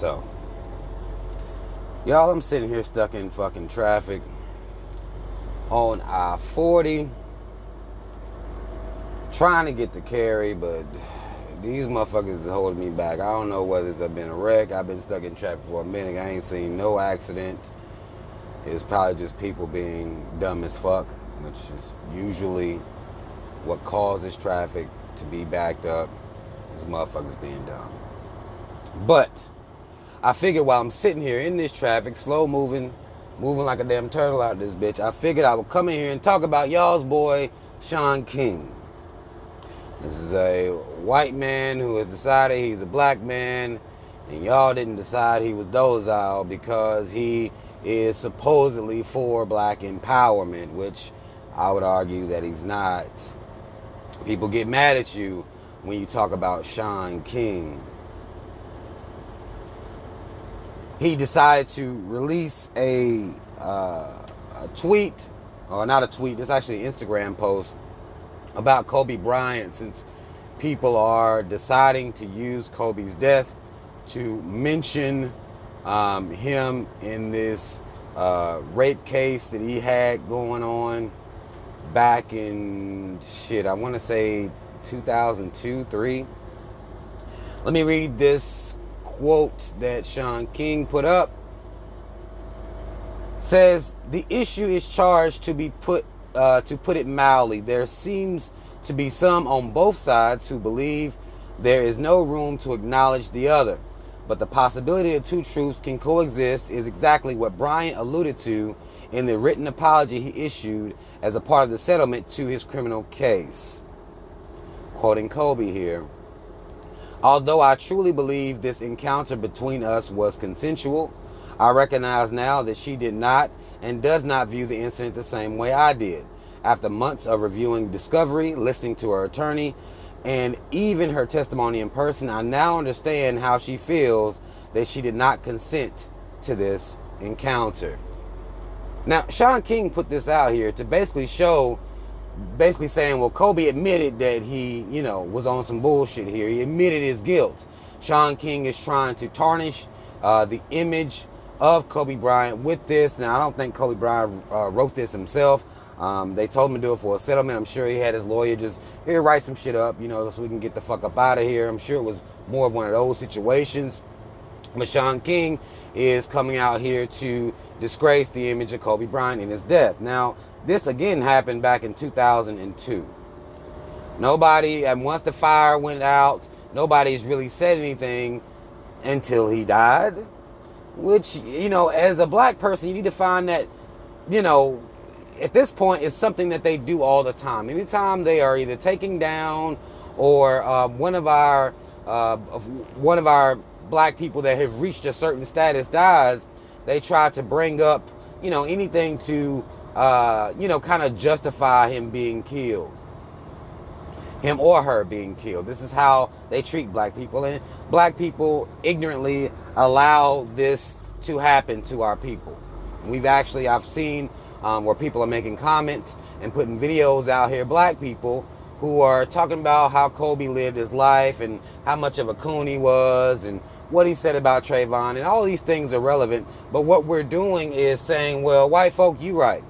So, y'all, I'm sitting here stuck in fucking traffic on I-40, trying to get to Cary, but these motherfuckers is holding me back. I don't know whether it's been a wreck. I've been stuck in traffic for a minute. I ain't seen no accident. It's probably just people being dumb as fuck, which is usually what causes traffic to be backed up, is motherfuckers being dumb. But I figured while I'm sitting here in this traffic, slow moving like a damn turtle out of this bitch, I figured I would come in here and talk about y'all's boy, Shaun King. This is a white man who has decided he's a black man, and y'all didn't decide he was docile because he is supposedly for black empowerment, which I would argue that he's not. People get mad at you when you talk about Shaun King. He decided to release a tweet, or not a tweet, it's actually an Instagram post about Kobe Bryant, since people are deciding to use Kobe's death to mention him in this rape case that he had going on back in, I want to say 2002, 3. Let me read this quote that Shaun King put up. Says, the issue is charged to put it mildly. There seems to be some on both sides who believe there is no room to acknowledge the other. But the possibility that two truths can coexist is exactly what Bryant alluded to in the written apology he issued as a part of the settlement to his criminal case. Quoting Kobe here. Although I truly believe this encounter between us was consensual, I recognize now that she did not and does not view the incident the same way I did. After months of reviewing discovery, listening to her attorney, and even her testimony in person, I now understand how she feels that she did not consent to this encounter. Now, Shaun King put this out here to basically saying, well, Kobe admitted that he, was on some bullshit here. He admitted his guilt. Shaun King is trying to tarnish the image of Kobe Bryant with this. Now, I don't think Kobe Bryant wrote this himself. They told him to do it for a settlement. I'm sure he had his lawyer just, here, write some shit up, so we can get the fuck up out of here. I'm sure it was more of one of those situations. But Shaun King is coming out here to disgrace the image of Kobe Bryant in his death. Now, this again happened back in 2002. Nobody, and once the fire went out, nobody's really said anything until he died. Which, as a black person, you need to find that, at this point, it's something that they do all the time. Anytime they are either taking down or one of our black people that have reached a certain status dies, they try to bring up, anything to, kind of justify him being killed. Him or her being killed. This is how they treat black people. And black people ignorantly allow this to happen to our people. I've seen where people are making comments and putting videos out here, black people who are talking about how Kobe lived his life and how much of a coon he was and what he said about Trayvon, and all these things are relevant. But what we're doing is saying, well, white folk, you right.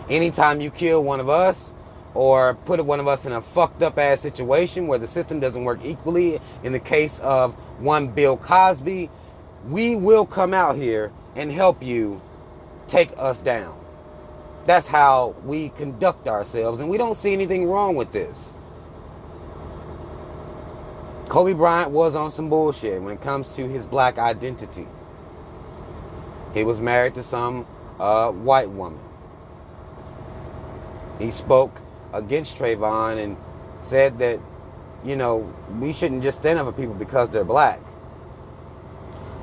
Anytime you kill one of us or put one of us in a fucked up ass situation where the system doesn't work equally, in the case of one Bill Cosby, we will come out here and help you take us down. That's how we conduct ourselves, and we don't see anything wrong with this. Kobe Bryant was on some bullshit when it comes to his black identity. He was married to some white woman. He spoke against Trayvon and said that, we shouldn't just stand up for people because they're black.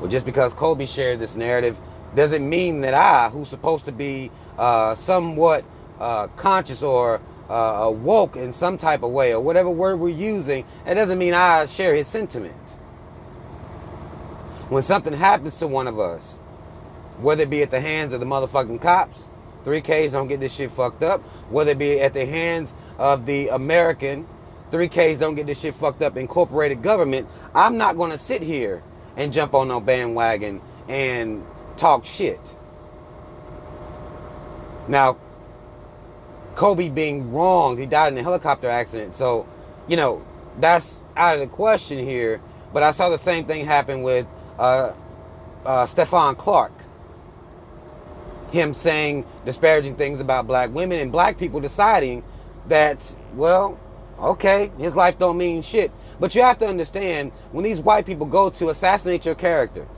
Well, just because Kobe shared this narrative doesn't mean that I, who's supposed to be somewhat conscious or woke in some type of way, or whatever word we're using, it doesn't mean I share his sentiment. When something happens to one of us, whether it be at the hands of the motherfucking cops, 3Ks don't get this shit fucked up, whether it be at the hands of the American, 3Ks don't get this shit fucked up, incorporated government, I'm not going to sit here and jump on no bandwagon and talk shit. Now, Kobe being wrong, he died in a helicopter accident, so, you know, that's out of the question here. But I saw the same thing happen with Stephon Clark. Him saying disparaging things about black women and black people deciding that, well, okay, his life don't mean shit. But you have to understand, when these white people go to assassinate your character,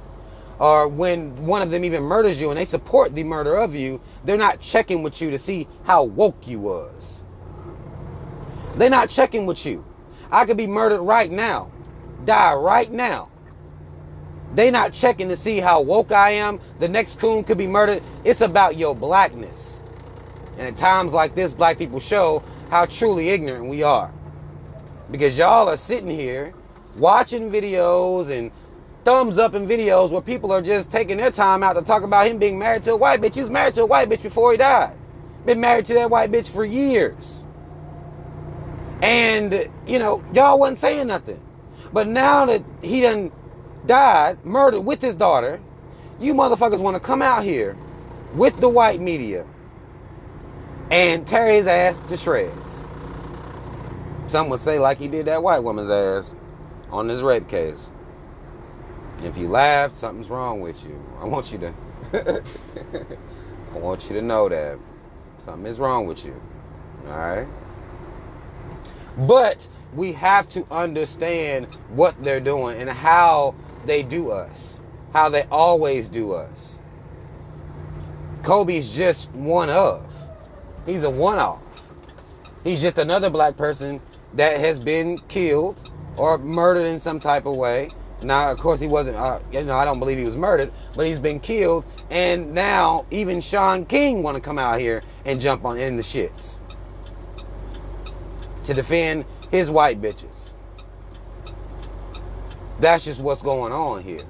or when one of them even murders you and they support the murder of you, they're not checking with you to see how woke you was. They're not checking with you. I could be murdered right now, die right now. They not checking to see how woke I am. The next coon could be murdered. It's about your blackness. And at times like this, black people show how truly ignorant we are. Because y'all are sitting here watching videos and thumbs up in videos where people are just taking their time out to talk about him being married to a white bitch. He was married to a white bitch before he died. Been married to that white bitch for years. And, you know, y'all wasn't saying nothing. But now that he done died, murdered with his daughter, you motherfuckers want to come out here with the white media and tear his ass to shreds. Some would say like he did that white woman's ass on this rape case. If you laughed, something's wrong with you. I want you to I want you to know that something is wrong with you. All right? But we have to understand what they're doing and how they do us. How they always do us. Kobe's just one of. He's a one-off. He's just another black person that has been killed or murdered in some type of way. Now, of course, he wasn't, I don't believe he was murdered, but he's been killed. And now even Shaun King want to come out here and jump on in the shits to defend his white bitches. That's just what's going on here.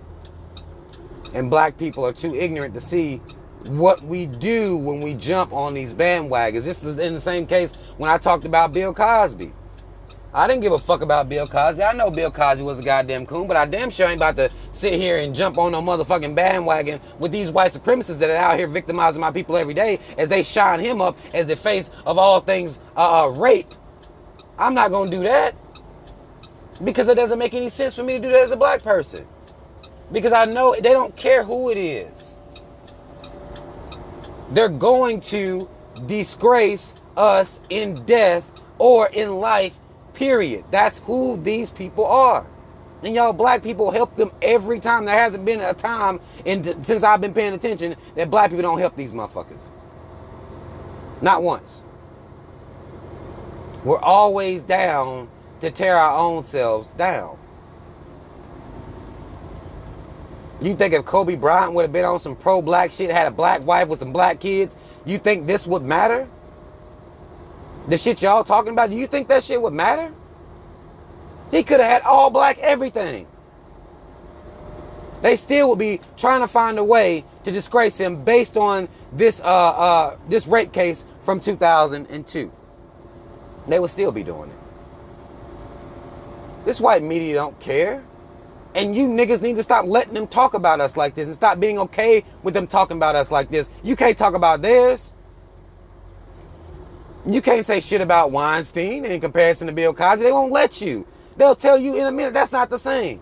And black people are too ignorant to see what we do when we jump on these bandwagons. This is in the same case when I talked about Bill Cosby. I didn't give a fuck about Bill Cosby. I know Bill Cosby was a goddamn coon, but I damn sure ain't about to sit here and jump on no motherfucking bandwagon with these white supremacists that are out here victimizing my people every day as they shine him up as the face of all things rape. I'm not going to do that because it doesn't make any sense for me to do that as a black person. Because I know they don't care who it is. They're going to disgrace us in death or in life, period. That's who these people are. And y'all black people help them every time. There hasn't been a time since I've been paying attention that black people don't help these motherfuckers. Not once. We're always down to tear our own selves down. You think if Kobe Bryant would have been on some pro-black shit, had a black wife with some black kids, you think this would matter? The shit y'all talking about, do you think that shit would matter? He could have had all black everything. They still would be trying to find a way to disgrace him based on this this rape case from 2002. They would still be doing it. This white media don't care. And you niggas need to stop letting them talk about us like this and stop being okay with them talking about us like this. You can't talk about theirs. You can't say shit about Weinstein in comparison to Bill Cosby. They won't let you. They'll tell you in a minute that's not the same.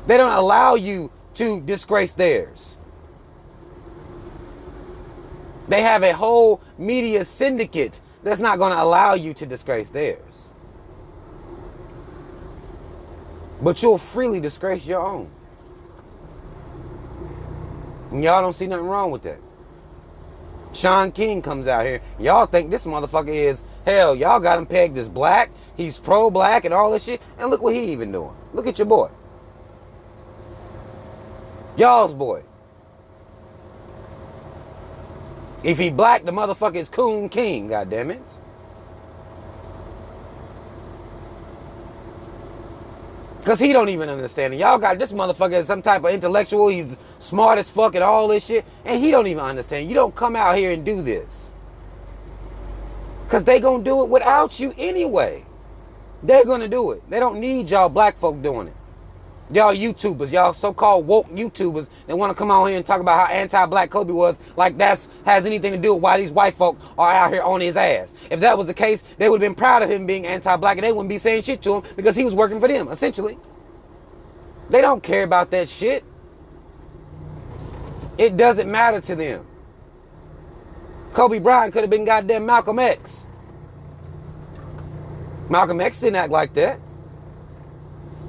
They don't allow you to disgrace theirs. They have a whole media syndicate that's not going to allow you to disgrace theirs. But you'll freely disgrace your own. And y'all don't see nothing wrong with that. Shaun King comes out here. Y'all think this motherfucker is, hell, y'all got him pegged as black. He's pro-black and all this shit. And look what he even doing. Look at your boy. Y'all's boy. If he black, the motherfucker is Coon King, goddammit. Because he don't even understand it. Y'all got this motherfucker as some type of intellectual. He's smart as fuck and all this shit. And he don't even understand. You don't come out here and do this. Because they going to do it without you anyway. They're going to do it. They don't need y'all black folk doing it. Y'all YouTubers, y'all so-called woke YouTubers that want to come on here and talk about how anti-black Kobe was, like that has anything to do with why these white folk are out here on his ass. If that was the case, they would have been proud of him being anti-black and they wouldn't be saying shit to him because he was working for them, essentially. They don't care about that shit. It doesn't matter to them. Kobe Bryant could have been goddamn Malcolm X. Malcolm X didn't act like that.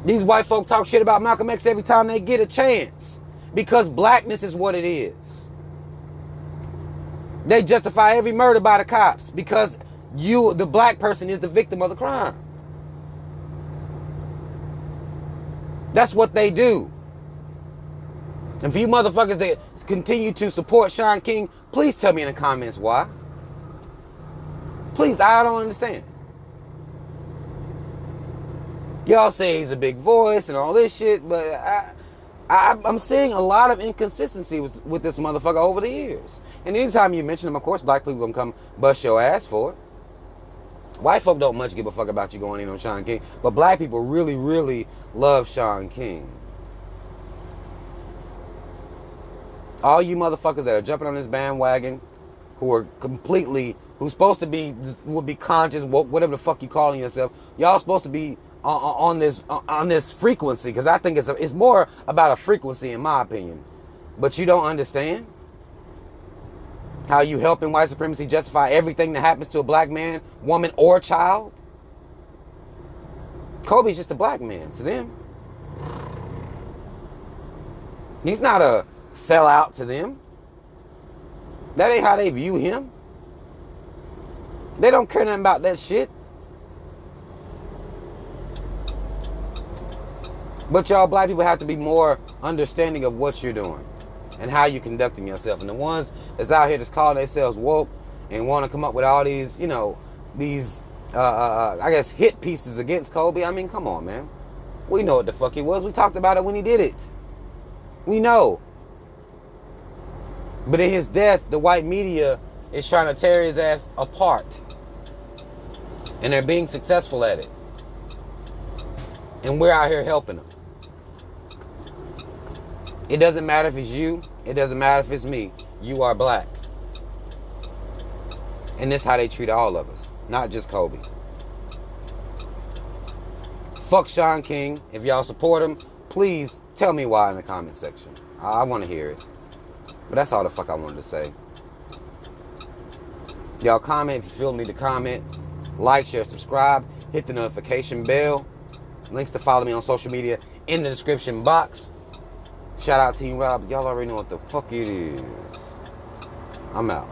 These white folk talk shit about Malcolm X every time they get a chance. Because blackness is what it is. They justify every murder by the cops because you, the black person, is the victim of the crime. That's what they do. And for you motherfuckers that continue to support Shaun King, please tell me in the comments why. Please, I don't understand. Y'all say he's a big voice and all this shit, but I'm seeing a lot of inconsistency with this motherfucker over the years. And anytime you mention him, of course, black people gonna come bust your ass for it. White folk don't much give a fuck about you going in on Shaun King, but black people really, really love Shaun King. All you motherfuckers that are jumping on this bandwagon, who's supposed to be, would be conscious, whatever the fuck you calling yourself, y'all supposed to be on this frequency, because I think it's more about a frequency in my opinion. But you don't understand how you helping white supremacy justify everything that happens to a black man, woman, or child. Kobe's just a black man to them. He's not a sellout to them. That ain't how they view him. They don't care nothing about that shit. But y'all black people have to be more understanding of what you're doing and how you're conducting yourself. And the ones that's out here that's calling themselves woke and want to come up with all these, these, I guess, hit pieces against Kobe. I mean, come on, man. We know what the fuck he was. We talked about it when he did it. We know. But in his death, the white media is trying to tear his ass apart. And they're being successful at it. And we're out here helping them. It doesn't matter if it's you. It doesn't matter if it's me. You are black. And this is how they treat all of us. Not just Kobe. Fuck Shaun King. If y'all support him, please tell me why in the comment section. I want to hear it. But that's all the fuck I wanted to say. Y'all comment if you feel the need to comment. Like, share, subscribe. Hit the notification bell. Links to follow me on social media in the description box. Shout out Team Rob. Y'all already know what the fuck it is. I'm out.